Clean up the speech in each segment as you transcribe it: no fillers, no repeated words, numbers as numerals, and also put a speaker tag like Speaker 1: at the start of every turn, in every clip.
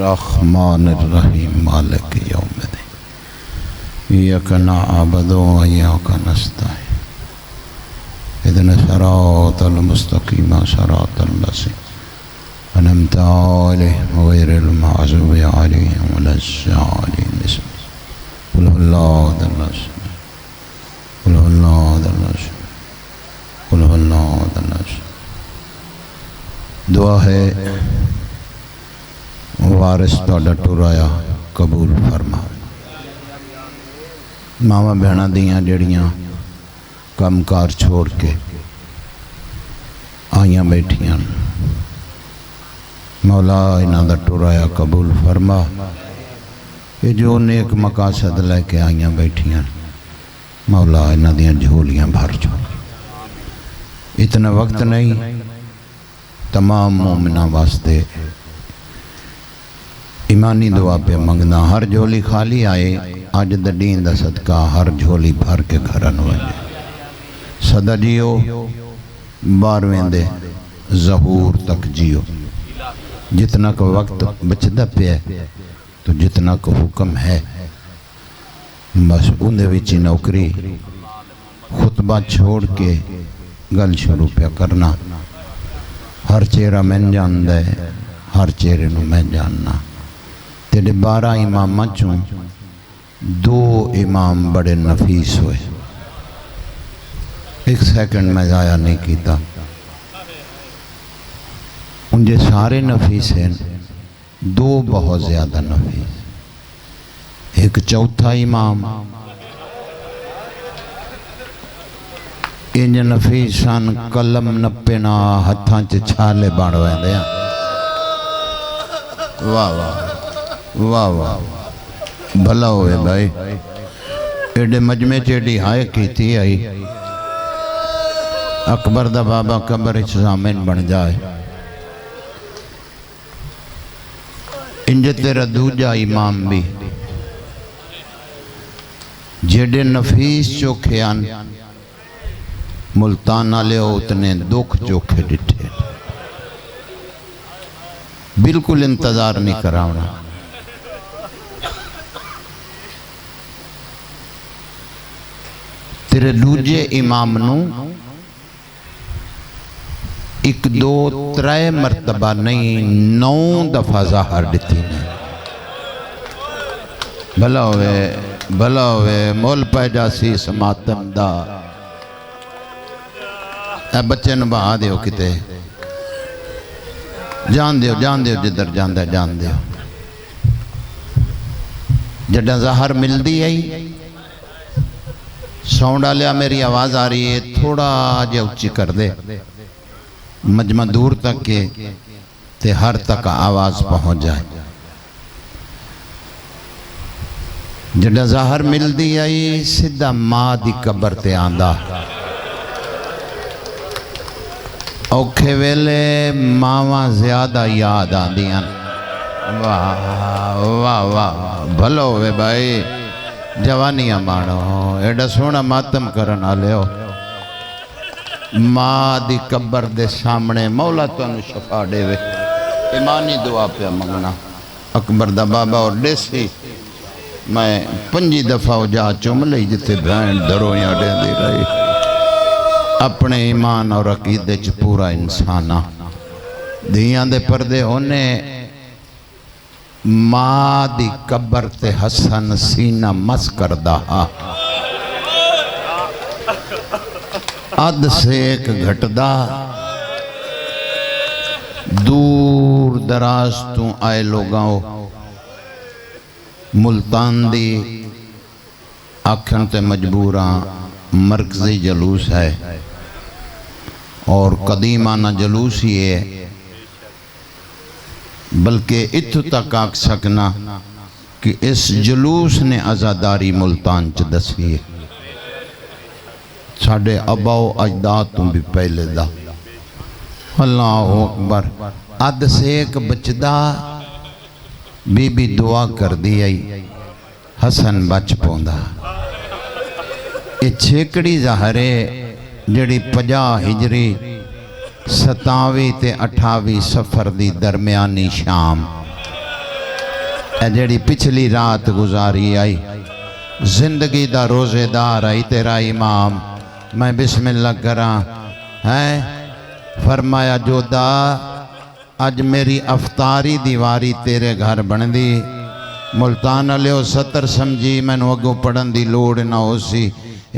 Speaker 1: الرحمن الرحیم مالک یوم الدین ایاک نعبد و ایاک نستعین اهدنا الصراط المستقیم صراط الذین أنعمت عليهم غير المغضوب عليهم ولا الضالين قل هو الله أحد الله الصمد قل هو الله أحد الله الصمد قل هو الله أحد الله الصمد دعا ہے وارث تہاڈا ٹرایا قبول فرما ماواں بہناں دیاں جڑیاں کم کار چھوڑ کے آئیاں بیٹھیاں مولا انہاں دا ٹرایا قبول فرما یہ جو نیک مقاصد لے کے آئیاں بیٹھیاں مولا انہاں دیاں جھولیاں بھر جو اتنا وقت نہیں تمام مومنہ واسطے ایمانی دعا پہ منگنا ہر جھولی خالی آئے آج دا دین دا صدقہ ہر جھولی بھر کے گھرن وجے صدا جیو بارویں دے ظہور تک جیو جتنا کا وقت بچدہ پہ ہے تو جتنا کا حکم ہے بس اندھے وچی نوکری خطبہ چھوڑ کے گل شروع پہ کرنا ہر چہرہ میں جاندہ ہے ہر چہرے نو میں جاننا تیرے 12 امام چوں 2 امام بڑے نفیس ہوئے 1 سیکنڈ میں ضائع نہیں کیتا انجھے سارے نفیس ہیں 2 بہت زیادہ نفیس ایک چوتھا امام انج نفیسان قلم نپینا ہتھاں چے چھالے باڑویں دیا واہ واہ واہ واہ بھلا ہوئے بھائی ایڈے مجمع چیڈی ہائے کی تھی آئی اکبر دا بابا قبر اچھامین بن جائے انجھے تیرا دوجہ امام بھی جیڑے نفیس چوکھیان ملتانہ لے اتنے دکھ چوکھے ڈٹھے بالکل انتظار نہیں کراؤنا تیرے دوجے امام نو 1 2 3 مرتبہ نہیں 9 دفعہ ظاہر دیتی نے بھلا ہوئے مول پہ جاسی سماتم دا اے بچے نو بہا دیو کتے جان دیو جدر جان دیو جڑا ظاہر مل دی آئی سونڈا لیا میری آواز آ رہی ہے تھوڑا جے اچھی کر دے مجمع دور تک کے تے ہر تک آواز پہنچ جائے جڑا ظاہر مل دی آئی سدھا ماں دی قبر تے آندہ اوکھے ویلے ماں زیادہ یاد آندیاں واہ واہ واہ بھلو ہوئے بھائی جوانیاں مانو ایڈا سونا ماتم کرنا لیو ماں دی قبر دے سامنے مولا تو انو شفا دے وے ایمانی دعا پہ منگنا اکبر دا بابا اور ڈیسی میں 5 دفعہ جا چوم لئی جتے بھین درویاں دے دی رہی اپنے ایمان اور عقیدے چ پورا انسانہ دیاں دے پردے ہونے ماں دی قبر تے حسن سینہ مس کردہ اد سے ایک گھٹدہ دور دراز تو آئے لوگاں ملتان دی آکھن تے مجبوراں مرکزی جلوس ہے اور قدیمانہ جلوس ہی ہے بلکہ اتو تک آکھ سکنا کہ اس جلوس نے عزاداری ملتان چ دسی ہے ساڑھے ابا و اجدادوں بھی پہلے دا اللہ اکبر اد سے ایک بچدہ بی بی دعا کر دی آئی حسن بچ پوندا یہ چھیکڑی ظاہرے جڑی 50 ہجری 27 تے 28 سفر دی درمیانی شام اے جڑی پچھلی رات گزاری آئی زندگی دا روزے دار آئی تیرا امام میں بسم اللہ کراں ہے فرمایا جودا اج میری افطاری دیواری تیرے گھر بن دی ملتان علیہ 70 سمجھی میں نو اگوں پڑھن دی لوڑ نہ ہو سی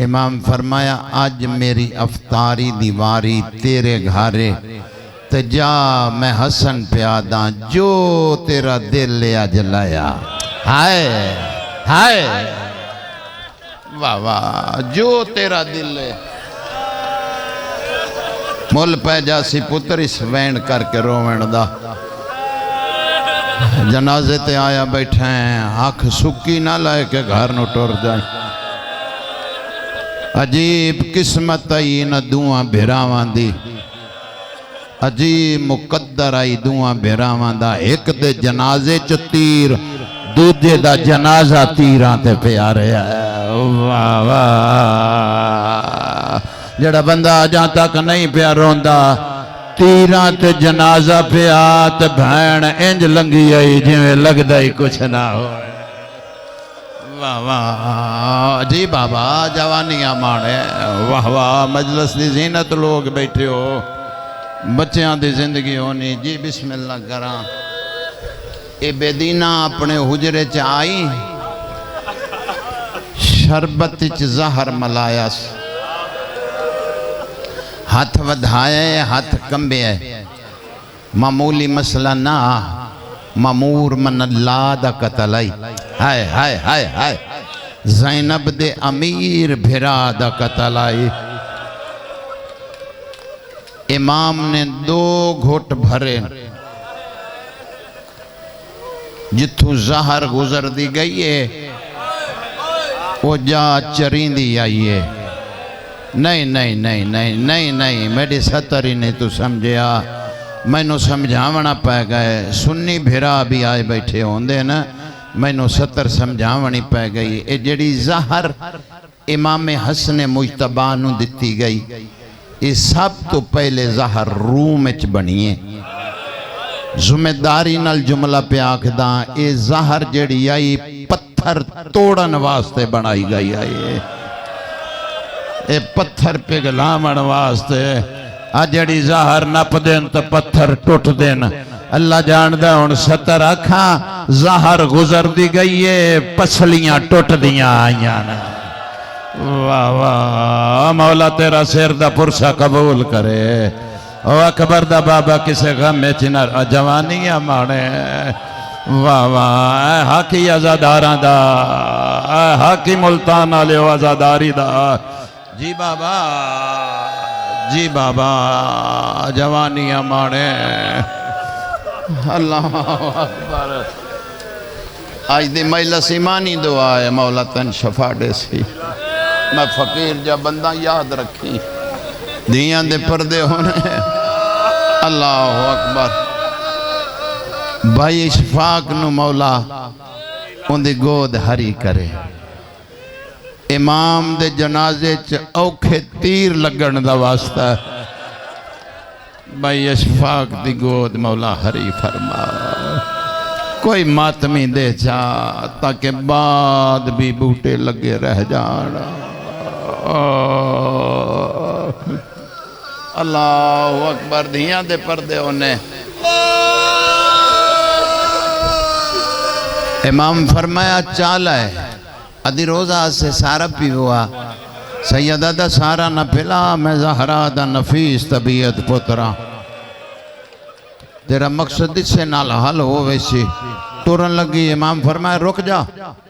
Speaker 1: امام فرمایا آج میری افطاری دیواری تیرے گھارے تے جا میں حسن پیاداں جو تیرا دل لیا جلایا ہائے ہائے واہ واہ جو تیرا دل لیا مل پہ جاسی پتر اس وین کر کے رومن دا جنازے تے آیا بیٹھے ہیں آنکھ سکی نہ لائے کہ گھر نو ٹور جائیں عجیب قسمت آئی نہ دعاں بھیراوان دی عجیب مقدر آئی دعاں بھیراوان دا ایک دے جنازے چو تیر دوجے دا جنازہ تیران تے پیارے واہ واہ جڑا بندہ جہاں تک نہیں پیارون دا تیران تے جنازہ پیات بھین انج لنگی آئی جویں لگ دائی کچھ نہ ہوئے واہ واہ جی بابا جوانیاں مانے واہ واہ مجلس دی زینت لوگ بیٹھے ہو بچیاں دی زندگی ہونی جی بسم اللہ کراں اے بیدینہ اپنے حجرے چ آئی شربت چ زہر ملایاس ہاتھ ودھائے ہاتھ کمبے معمولی مسئلہ نہ مامور من اللہ دا قتل آئی ہائے ہائے ہائے ہائے زینب دے امیر بھرا دا قتل آئی امام نے 2 گھوٹ بھرے جتھو زہر گزر دی گئی ہے وہ جا چرین دی آئی ہے نہیں نہیں نہیں نہیں نہیں نہیں میری ستری نہیں تو سمجھیا میں نو سمجھاونا پہ گئے سنی بھیرا بھی آئے بیٹھے ہوندے نا میں نو 70 سمجھاونی پہ گئی اے جڑی زہر امام حسن مجتبہ نو دتی گئی یہ سب تو پہلے زہر روم اچ بنیے ذمہ داری نال جملہ پہ آکھداں اے زہر جڑی آئی پتھر توڑن واسطے بنائی گئی آئی اے پتھر پہ گلامن واسطے آجڑی زہر نپ دین تو پتھر ٹوٹ دین اللہ جاندہ ان 70 آکھاں زہر گزر دی گئی ہے پسلیاں ٹوٹ دیاں آئیاں واہ واہ مولا تیرا سیر دا پرسہ قبول کرے او اکبر دا بابا کسے غم میں چنر جوانیاں مانے واہ واہ حاکی ازاداراں دا حاکی ملتان آلے و ازاداری دا جی بابا جوانیاں مانے اللہ اکبر آج دی مجلس ایمانی دعا ہے مولا تن شفا دے سی میں فقیر جا بندہ یاد رکھی دیاں دے پردے ہونے اللہ اکبر بھائی اشفاق نو مولا ان دی گود ہری کرے امام دے جنازے چ اوکھے تیر لگن دا واسطہ بھائی اشفاق دی گود مولا ہری فرما کوئی ماتمی دے جا تاکہ بعد بھی بوٹے لگے رہ جانا اللہ اکبر دھیاں دے پردے ہونے امام فرمایا چالا ہے ادھی روزہ سے سارا پی ہوا سیدہ دا سارا نہ پلا میں زہرا دا نفیس طبیعت پترا تیرا مقصد اس سے نال حل ہو ویسی ٹورن لگی امام فرمایا رک جا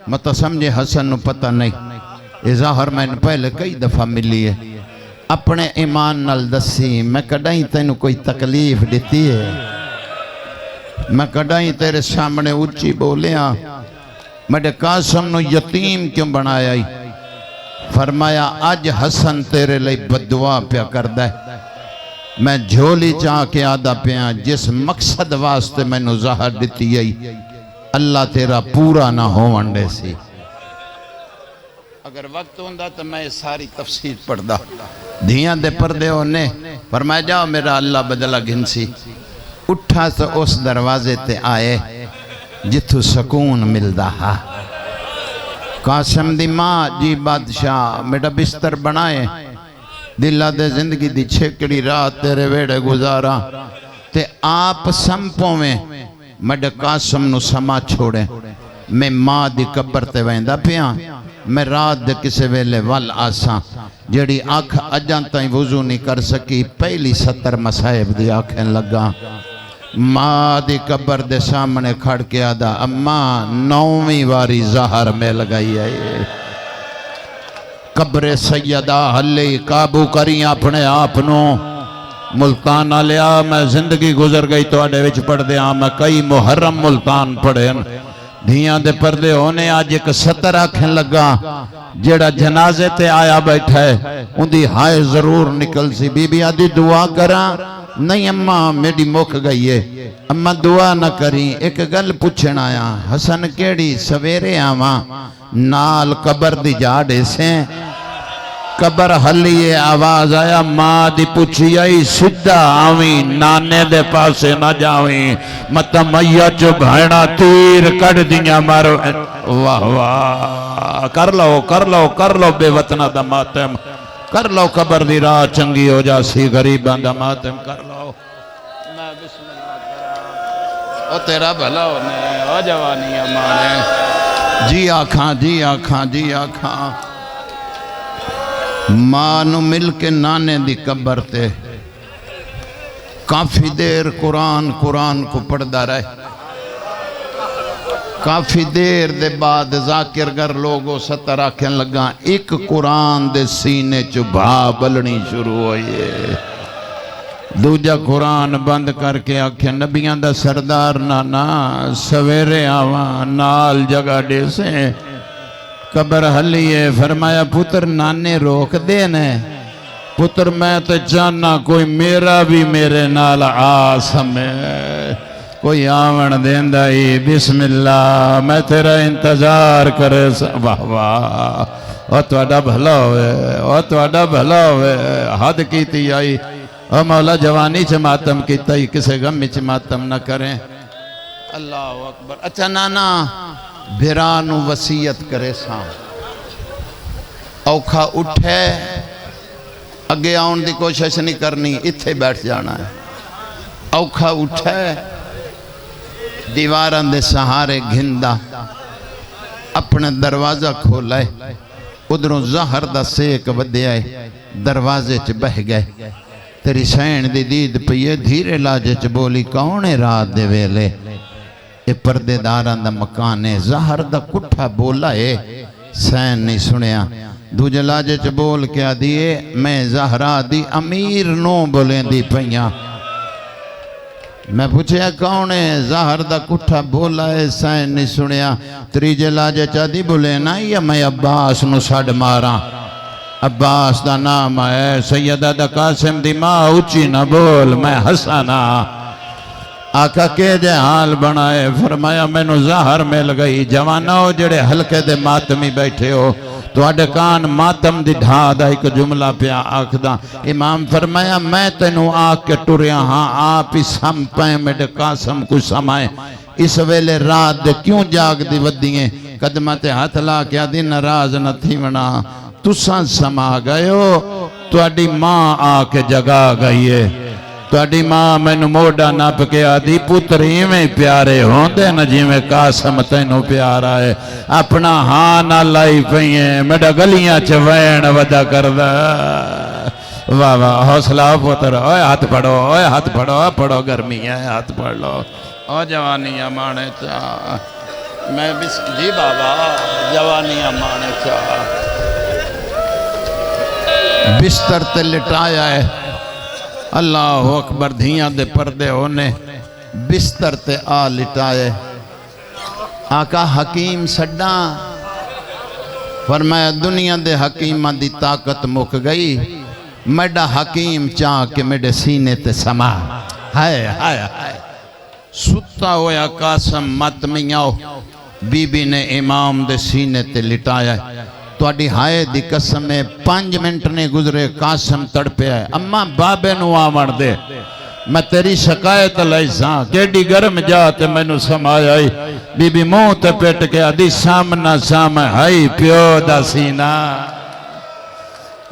Speaker 1: مت سمجھے حسن نو پتہ نہیں یہ ظاہر میں نے پہلے کئی دفعہ ملی ہے اپنے ایمان نال دسی میں کڑائیں تینو کوئی تکلیف دیتی ہے میں کڑائیں تیرے سامنے اچھی بولیاں میرے قاسم نو یتیم کیوں بنایا ہی فرمایا آج حسن تیرے لئے بدعا پیا کر دے میں جھولی چاہ کے آدھا پیا جس مقصد واسطے میں نو ظاہر دیتی ہے اللہ تیرا پورا نہ ہو ونڈے سی اگر وقت ہوندہ تو میں ساری تفسیر پڑھ دا دھیاں دے پردے ہونے فرمایا جاؤ میرا اللہ بدلہ گھنسی اٹھا تو اس دروازے تے آئے جتھو سکون ملدا ہا۔ قاسم دی ماں جی بادشاہ میڈا بستر بنائے دلہ دے زندگی دی چھکڑی رات تیرے ویڑے گزارا تے آپ سمپوں میں میڈا قاسم نو سما چھوڑے میں ماں دی قبر تے ویندہ پیاں میں رات دے کسے ویلے وال آساں جڑی آنکھ اجان تائیں وضو نہیں کر سکی پہلی 70 مسائب دی آنکھیں لگا ماں دی قبر دے سامنے کھڑ کے آدھا اماں 9ویں واری زہر میں لگائی ہے قبر سیدہ حلی قابو کریں اپنے آپنوں ملتان آلیا میں زندگی گزر گئی تو آڑے وچ پڑھ دیا میں کئی محرم ملتان پڑھے دھیاں دے پردے ہونے آج ایک 70 آنکھیں لگا جیڑا جنازے تے آیا بیٹھا ہے ان دی ہائے ضرور نکل سی بی بی آدھی دعا کرا نہیں اماں میری موک گئی ہے اماں دعا نہ کریں ایک گل پوچھن آیا حسن کیڑی سویرے آواں نال قبر دی جاڑے سے قبر حلیے آواز آیا ماں دی پوچھی آئی سدھا آویں نانے دے پاسے نہ جاویں مطا میا چو بھائنا تیر کڑ دیا مارو واہ واہ کر لو بے وطنہ دا ماتم کر لو قبر دی راہ چنگی ہو جاسی غریبان دا ماتم کر لو میں بسم اللہ کرا او تیرا بھلا ہونے او جوانی امانے جی آکھاں ماں نو مل کے نانے دی قبر تے کافی دیر قرآن کو پڑھدا رہے کافی دیر دے بعد ذاکر گر لوگوں 70 آنکھیں لگا ایک قرآن دے سینے چو بھا بلنی شروع ہوئے دوجہ قرآن بند کر کے آنکھیں نبیان دا سردار نانا سویرے آوان نال جگہ دے سے قبر حلیے فرمایا پتر نانے روک دینے پتر میں تے چاہنا کوئی میرا بھی میرے نال آسم ہے کوئی آون دیندہ ہی بسم اللہ میں تیرا انتظار کرے واہ واہ او توڑا بھلا ہوئے حد کیتی آئی او مولا جوانی چھ ماتم کیتا ہی کسے غمی چھ ماتم نہ کریں اللہ اکبر اچھا نانا بھیرانو وسیعت کرے سام اوکھا اٹھے اگے آن دی کوشش نہیں کرنی اتھے بیٹھ جانا ہے اوکھا اٹھے دیواران دے سہارے گھندہ اپنے دروازہ کھولائے ادھروں زہر دا سیک ودے آئے دروازے چ بہ گئے تیری سین دی دید پئیے دھیرے لاجے چ بولی کونے رات دے ویلے اے پردے داران دا مکانے زہر دا کٹھا بولا ہے سین نہیں سنیا دوجہ لاجے چ بول کیا دیئے میں زہرہ دی امیر نو بولیں دی پئیاں میں پوچھے کونے زہر دا کٹھا بولا ہے سین نہیں سنیا تریجے لاجے چا دی بولے نا یا میں عباس نو ساڑ مارا عباس دا نام ہے سیدہ دا قاسم دی ماں اچھی نہ بول میں حسنا آقا کے جے حال بنائے فرمایا میں نو زہر مل گئی جواناؤ جڑے حلقے دے ماتمی بیٹھے ہو تو اڈے کان ماتم دی ڈھا دا ایک جملہ پیا آکھ دا امام فرمایا میں تینوں آکھ کے ٹوریا ہاں آپ ہی سم پائیں میڈے قاسم کو سمائیں اس ویلے رات دے کیوں جاگ دی ودیئیں قدمت ہاتھ لا کیا دی نراز نہ تھی ونا تساں سما گئے ہو تو اڈی ماں آکے جگا گئی ہے تو اڈی ماں میں نو موڑا ناپ کے آدھی پتری میں پیارے ہوں دے نا جی میں قاسم تینو پیارا ہے اپنا ہاں نہ لائی پئییں میڈا گلیاں چوین ودا کر دا واہ واہ حوصلہ پتر اوہ ہاتھ پڑھو پڑھو گرمی ہے ہاتھ پڑھ لو او جوانیاں مانے چاہ میں جی بابا جوانیاں مانے چاہ بستر تے لٹایا ہے اللہ اکبر دھیاں دے پردے ہونے بستر تے آ لٹائے آقا حکیم سڈاں فرمایا دنیا دے حکیمہ دی طاقت مک گئی میڈا حکیم چاہ کے میڈے سینے تے سما ہائے ستا ہویا قاسم مت میاں بی بی نے امام دے سینے تے لٹایا تو اڈی ہائے دی قسم میں 5 منٹ نے گزرے قاسم تڑپے آئے اماں بابے نو آمڑ دے میں تیری شکایت لئی ساں کیڑی گرم جاتے میں نو سمایا بی بی منہ تے پیٹ کے آدھی سامنا سامنا ہائی پیو دا سینہ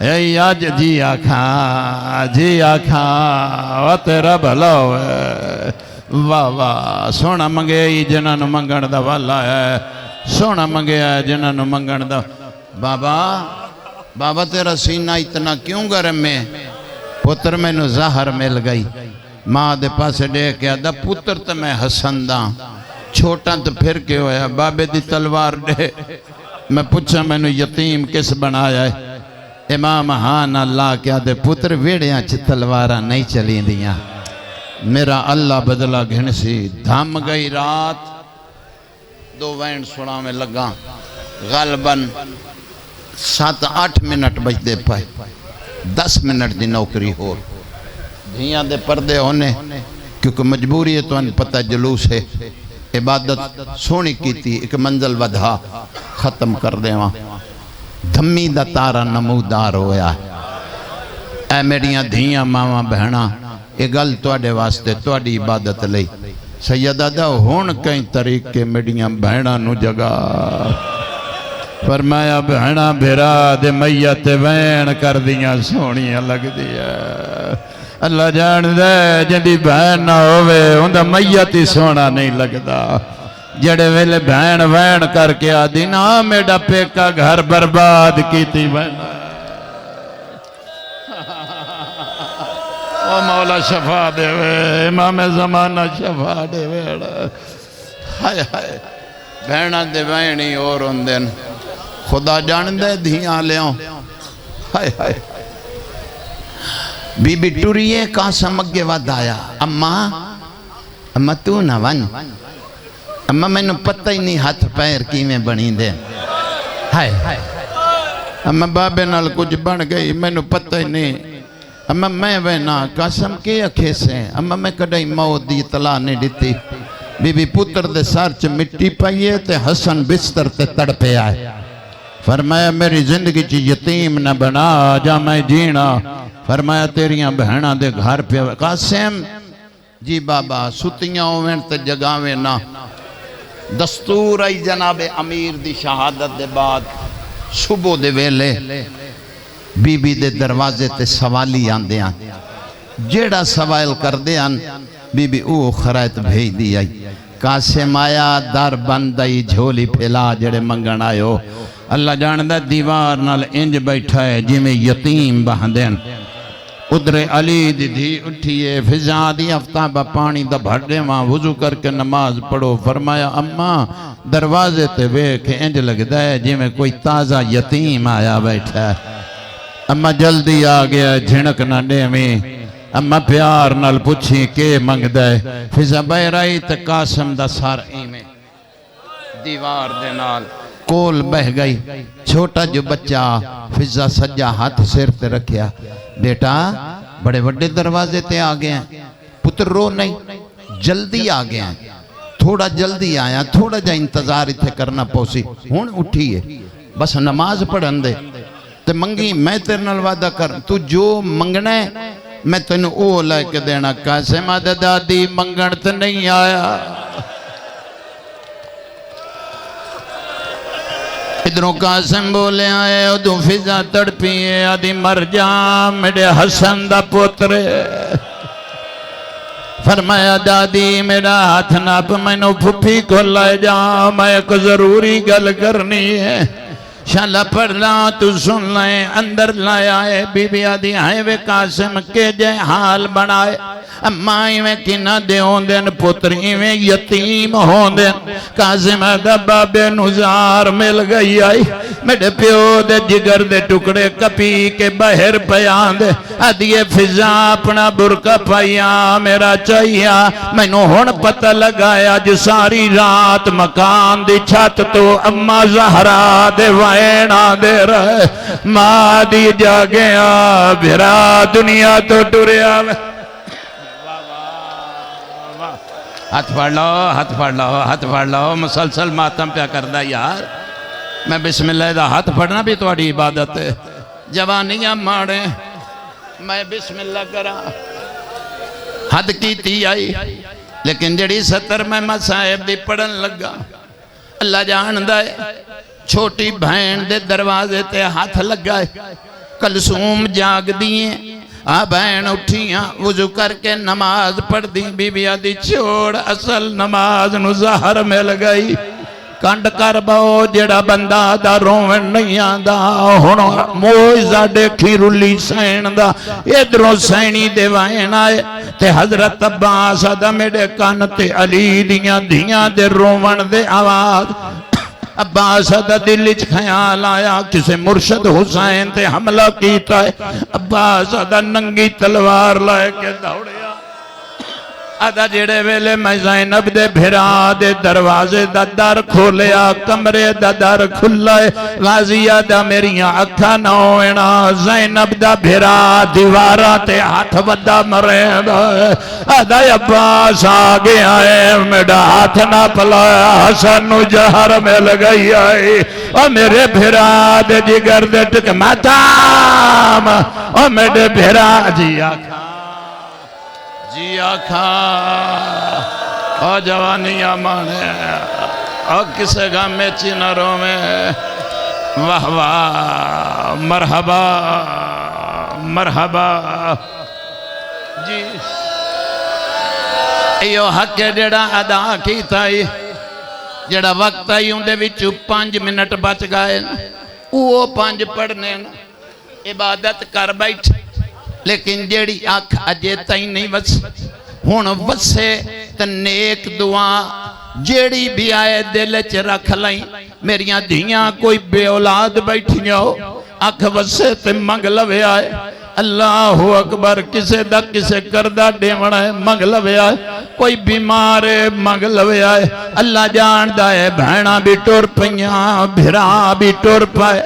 Speaker 1: اے آج جی آکھاں وہ تیرا بھلا ہوئے واہ واہ سونا منگے جنہاں نو منگن دا والا ہے سونا منگے جنہاں نو منگن دا بابا تیرا سینہ اتنا کیوں گرم میں پتر میں نو زہر مل گئی ماں دے پاسے دے کے آدھا پتر تے میں حسن دا چھوٹا تو پھر کے ہویا بابے دی تلوار دے میں پوچھا میں نو یتیم کس بنایا ہے امام ہاں اللہ کیا دے پتر ویڑیاں چھ تلوارہ نہیں چلی دیا میرا اللہ بدلا گھن سی دھم گئی رات 2 وین سنا میں لگا غالباً 7-8 منٹ بچ دے پائے 10 منٹ دی نوکری ہو دھیاں دے پردے ہونے کیونکہ مجبوری ہے تو ان پتہ جلوس ہے عبادت سونی کی تھی ایک منزل ودھا ختم کر دے وہاں دھمی دا تارا نمودار ہویا اے میڈیاں دھیاں ماما بہنا یہ گل توڑے واسطے توڑی عبادت لئی سیدہ دا ہون کئی طریقے میڈیاں بہنا نو جگہ فرمایا بہنا بھیرا دے میت وین کر دیاں سونیاں لگ دیا اللہ جان دے جنہی بہن نہ ہوئے اندھا میت ہی سونا نہیں لگدا جڑے ویلے بہن وین کر کے آدھی نا میڈا پیکا گھر برباد کی تھی بہن او مولا شفا دے وے امام زمانہ شفا دے وے ہائے ہائے بہنہ دے بہنی اور اندن خدا جان دے دھیاں لیوں ہائے ہائے بی بی ٹوریے قاسم اگے ود آیا اماں تو نہ ون اماں میں نے پتہ ہی نہیں ہاتھ پیر کی میں بنی دے ہائے اماں بابے نال کچھ بن گئی میں نے پتہ ہی نہیں اماں میں وینا قاسم کے اکھے سے اماں میں کڑائی موت دی اطلاع نہیں دیتی بی بی پتر دے سارچ مٹی پائیے تے حسن بستر تے تڑپے آئے فرمایا میری زندگی چی یتیم نہ بنا جا میں جینا فرمایا تیریاں بہنہ دے گھر پہ قاسم جی بابا ستیاں ہوئیں تے جگاویں نہ دستور آئی جناب امیر دی شہادت دے بعد صبح دے ویلے بی بی دے دروازے تے سوالی آن دے آن جیڑا سوال کر دے آن بی بی او خرائط بھیج دی آئی قاسم آیا در بندائی جھولی پھیلا جڑے منگن آئیو اللہ جاندہ دیوار نال انج بیٹھا ہے جی میں یتیم بہندین ادھر علی دی دھی اٹھئے فضا دی افتابہ پانی دا بھر دے وہاں وضو کر کے نماز پڑھو فرمایا اماں دروازے تے ویکھ انج لگ دے جی میں کوئی تازہ یتیم آیا بیٹھا ہے اماں جلدی آگیا جھنک نہ دے میں اماں پیار نال پوچھی کے منگ دے فضا بہرائی تے قاسم دا سار ایمیں دیوار دے نال کول بہ گئی چھوٹا جو بچہ فضا سجا ہاتھ سر تے رکھیا بیٹا بڑے بڑے دروازے تے آگئے ہیں پتر رو نہیں جلدی آگئے ہیں تھوڑا جلدی آیا تھوڑا جا انتظار تھے کرنا پوسی ہون اٹھیے بس نماز پڑھن دے تے منگی میں تیرے نال وعدہ کر تو جو منگنا ہے میں تینوں او لے کے دینا قاسم آدھا دادی منگن تے نہیں آیا ادھروں قاسم بولے آئے ادھوں فضا تڑپیے آدھی مر جا میرے حسن دا پوترے فرمایا دادی میرا ہاتھ ناپ میں نو پھپھی کو لائے جا میں ایک ضروری گل کرنی ہے شالا پڑھ رہا تو سن لائے اندر لائے آئے بی بی آدھی آئے وے قاسم کے جے حال بنائے امائی میں کنہ دے ہون دین پتری میں یتیم ہون دین قاسم دا بابے نزار مل گئی آئی میرے پیو دے جگر دے ٹکڑے کپی کے بہر پیان دے ادھیے فضا اپنا برکہ پایا میرا چاہیا میں نو ہون پتہ لگایا جو ساری رات مکان دی چھت تو اماں زہرا دے وائنہ دے رہے ماں دی جاگیا بھرا دنیا تو ٹوریا ہاتھ پڑھ لو ہاتھ پڑھ لو ہاتھ پڑھ لو مسلسل ماتم پہ کردہ یار میں بسم اللہ دا ہاتھ پڑھنا بھی توڑی عبادت ہے جوانیاں ماڑے میں بسم اللہ کرا حد کیتی آئی لیکن جڑی 70 میں مصائب دی پڑھن لگا اللہ جاندہ ہے چھوٹی بہن دے دروازے تے ہاتھ لگا ہے کلثوم جاگ دیئے بہن اٹھیاں وضو کر کے نماز پڑھ دی بی بی آدھی چھوڑ اصل نماز نو زہر میں لگائی کنڈ کر باؤ جڑا بندہ دا رومن نہیں آدھا ہونا موئزہ دیکھی رلی سین دا ادھروں سینی دے وائن آئے تے حضرت عباس آدھا میرے کان تے علی دیاں دیاں دے رومن دے آواز عباس آدھا دلچ خیال آیا کسے مرشد حسین تے حملہ کیتا ہے عباس آدھا ننگی تلوار لائے کے دوڑیا آدھا جڑے ویلے میں زینب دے بھرا دے دروازے دا در کھولیا کمرے دا در کھلائے غازی آدھا میریاں اکھا نہ ہوئنا زینب دا بھرا دیوارہ تے ہاتھ ودا مرے آدھا عباس آگے آئے میڈا ہاتھ نہ پلایا حسن نو جہر میں لگئی آئی اور میرے بھرا دے جگر دے ٹک ماتام اور میرے بھرا جی آکھا جی آکھا اور جوانیاں مانے اور کسے گا میں چینروں میں واہ واہ مرحبا مرحبا جی ایو حق جڑا ادا کیتا ہے جڑا وقت آئی ہوں دے وچو 5 منٹ بچ گئے وہ 5 پڑھنے عبادت کر بیٹھ لیکن جیڑی آنکھ اجے تائیں نہیں وس ہون وسے تے نیک دعا جیڑی بھی آئے دل چ رکھ لائیں میریاں دھیاں کوئی بے اولاد بیٹھیاں ہو آنکھ وسے تے منگ لوے آئے اللہ اکبر کسے دا کسے کردہ ڈیمڑا ہے منگ لوے آئے کوئی بیمار ہے منگ لوے آئے اللہ جاندہ ہے بہنہ بھی ٹور پئیاں بھرا بھی ٹور پائے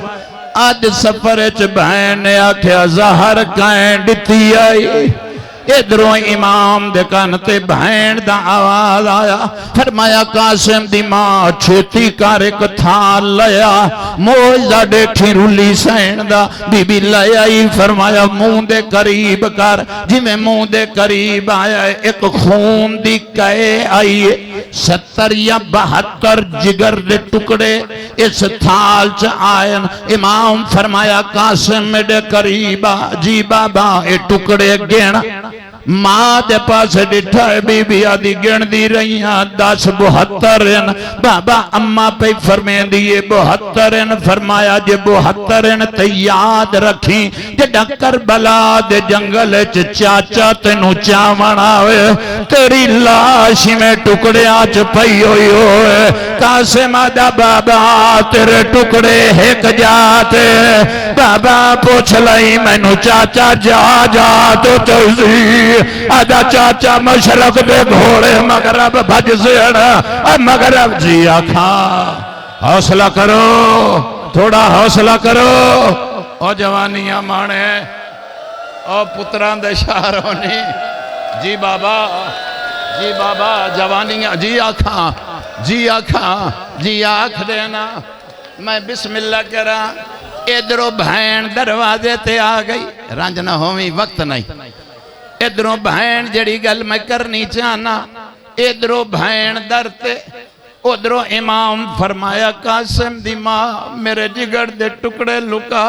Speaker 1: آج سفر اچھ بہن آکھیا زہر کائیں ڈتی آئی ادھروں امام دے کانتے بہن دا آواز آیا فرمایا قاسم دی ماں چھوٹی کار ایک تھا لیا موجزہ دیکھی رلی سین دا بی بی لیائی فرمایا مون دے قریب کر جی میں مون دے قریب آیا ایک خون دی کہے آئیے 70 یا 72 جگر دے ٹکڑے اس تھال چ آئین امام فرمایا قاسم دے قریب جی بابا اے ٹکڑے گینا ماں دے پاس ڈٹھا ہے بی بی آدھی گن دی رہیاں 10 72 بابا اممہ پہ فرمین دیئے 72 فرمایا جے 72 تے یاد رکھیں جڑا کربلا دے جنگل چاچا تینو چاون آوے تیری لاش میں ٹکڑے آج پئی ہوئی ہوئے قاسم آدھا بابا تیرے ٹکڑے ایک جاتے بابا پوچھ لئی مینو چاچا جا جا تو توزی آدھا چاچا مشرق دے گھوڑے مغرب بھج زیڑا مغرب جی آکھا حوصلہ کرو تھوڑا حوصلہ کرو او جوانیاں مانے او پتران دے شہرونی جی بابا جوانیاں جی آکھا جی آکھ دینا میں بسم اللہ کرا ادھروں بہن دروازے تے آ گئی رنج نہ ہوئی وقت نہیں ادھروں بہن جڑی گل میں کرنی چاہنا ادھروں بہن درتے ادھروں امام فرمایا قاسم دی ماں میرے جگر دے ٹکڑے لکا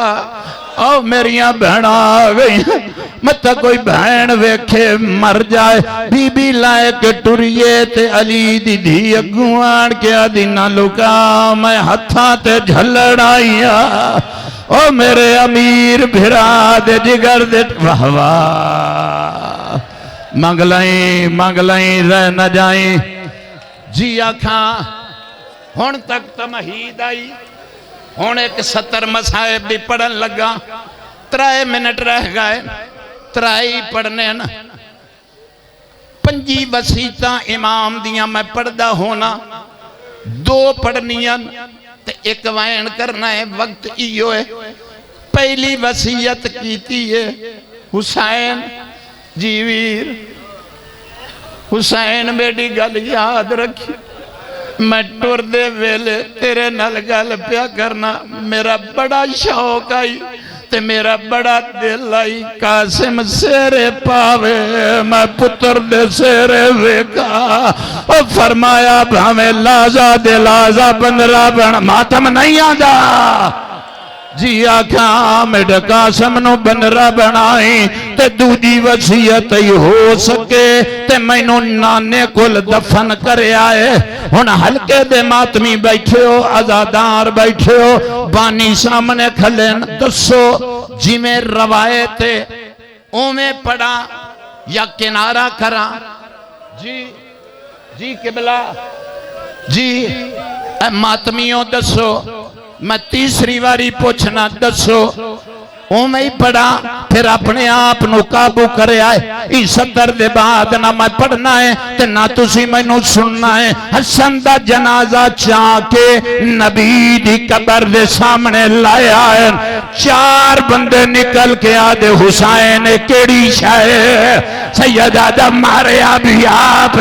Speaker 1: او میریاں بہن آ گئی مطا کوئی بہن ویکھے مر جائے بی بی لائے کے ٹوریے تے علی دی دی اگوان کیا دینا لکا میں ہتھاں تے جھلڑائیا او میرے امیر بھرا دے جگر دے واہ واہ منگ لائیں رہ نہ جائیں جی آکھاں ہون تک تمہید آئی ہون ایک 70 مصائب بھی پڑھن لگا 3 منٹ رہ گئے 3 پڑھنے نا 5 وسیطہ امام دیاں میں پڑھدا ہونا 2 پڑھنیاں تے 1 وائن کرنا ہے وقت ایو ہے پہلی وسیعت کیتی ہے حسین جیویر حسین بیٹی گل یاد رکھی میں ٹور دے ویلے تیرے نل گل پیا کرنا میرا بڑا شوق آئی تے میرا بڑا دل آئی قاسم سیرے پاوے میں پتر دے سیرے ویکا اور فرمایا ہمیں لازا دے لازا بندرا بن ماتم نہیں آدھا جی آکھاں میڈا قاسم نو بنرا بنائی تے دوجی وصیت ہی ہو سکے تے میں نو نانے کل دفن کرے آئے ہن ہلکے دے ماتمی بیٹھے ہو عزادار بیٹھے ہو بانی سامنے کھلین دسو جی میں روایتے اومیں پڑا یا کنارہ کرا جی قبلہ جی ماتمیوں دسو میں تیسری واری پوچھنا دسو میں ہی پڑھا پھر اپنے آپ نو قابو کرے آئے اس صدر دے بعد نہ میں پڑھنا ہے تے نہ تسی میں نو سننا ہے حسن دا جنازہ چاہ کے نبی دی قبر دے سامنے لائے آئے 4 بندے نکل کے آدھے حسین کیڑی شاہ سید آدم مارے ابھی آپ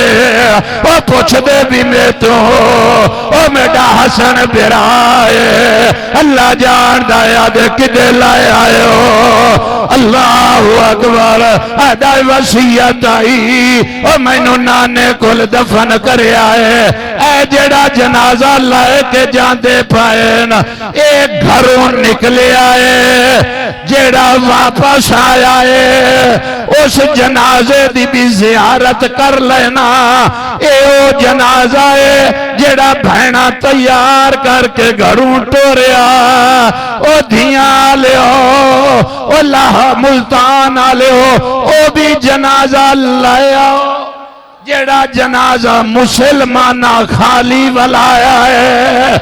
Speaker 1: وہ پوچھ دے بھی میں تو او میڈا حسن برائے اللہ جان دایا دے کدے لائے آئے اللہ اکبر ادائی وصیت آئی او میں نو نانے کل دفن کرے آئے اے جڑا جنازہ لائے کے جاندے پائن ایک گھروں نکلے آئے جڑا واپس آیا ہے اس جنازے دی بھی زیارت کر لینا اے او جنازہ ہے جڑا بھینا تیار کر کے گھروں ٹوریا او دھیاں لے او لہ ملتان لے او بھی جنازہ لائے جڑا جنازہ مسلمانہ خالی ولایا ہے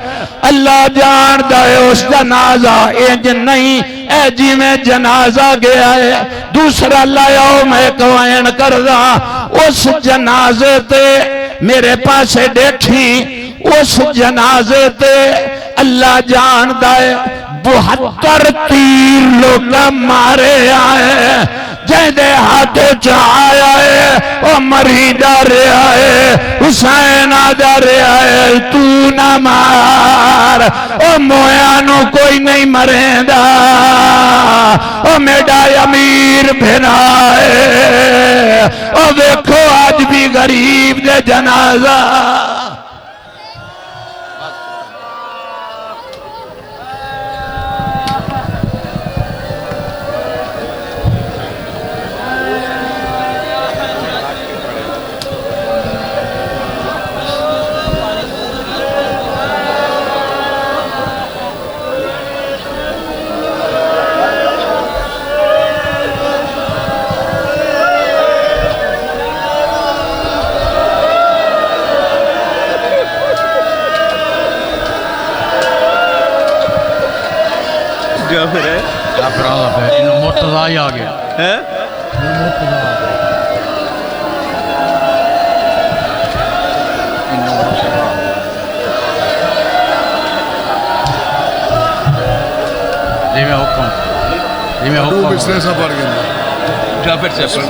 Speaker 1: اللہ جان دائے اس جنازہ انج نہیں اے جی میں جنازہ گیا ہے دوسرا لائیو میں کوائن کردہ اس جنازے تے میرے پاسے دیکھی اس جنازے تے اللہ جان دائے 72 تیر لوگا مارے آئے جہدے ہاتھ چاہیا ہے او مریدہ رہے آئے حسین آدھا رہے آئے تو نہ مار او مویانو کوئی نہیں مریں دا او میڈا امیر بھنائے او دیکھو آج بھی غریب دے جنازہ
Speaker 2: جعفر ہے
Speaker 3: جعفر آزا ہے انہوں مرتضی ہی آگیا
Speaker 2: ہے
Speaker 3: دیمیں حکم دیمیں حکم
Speaker 4: بسنے سا پڑ گئے
Speaker 2: جعفر سے
Speaker 3: چلو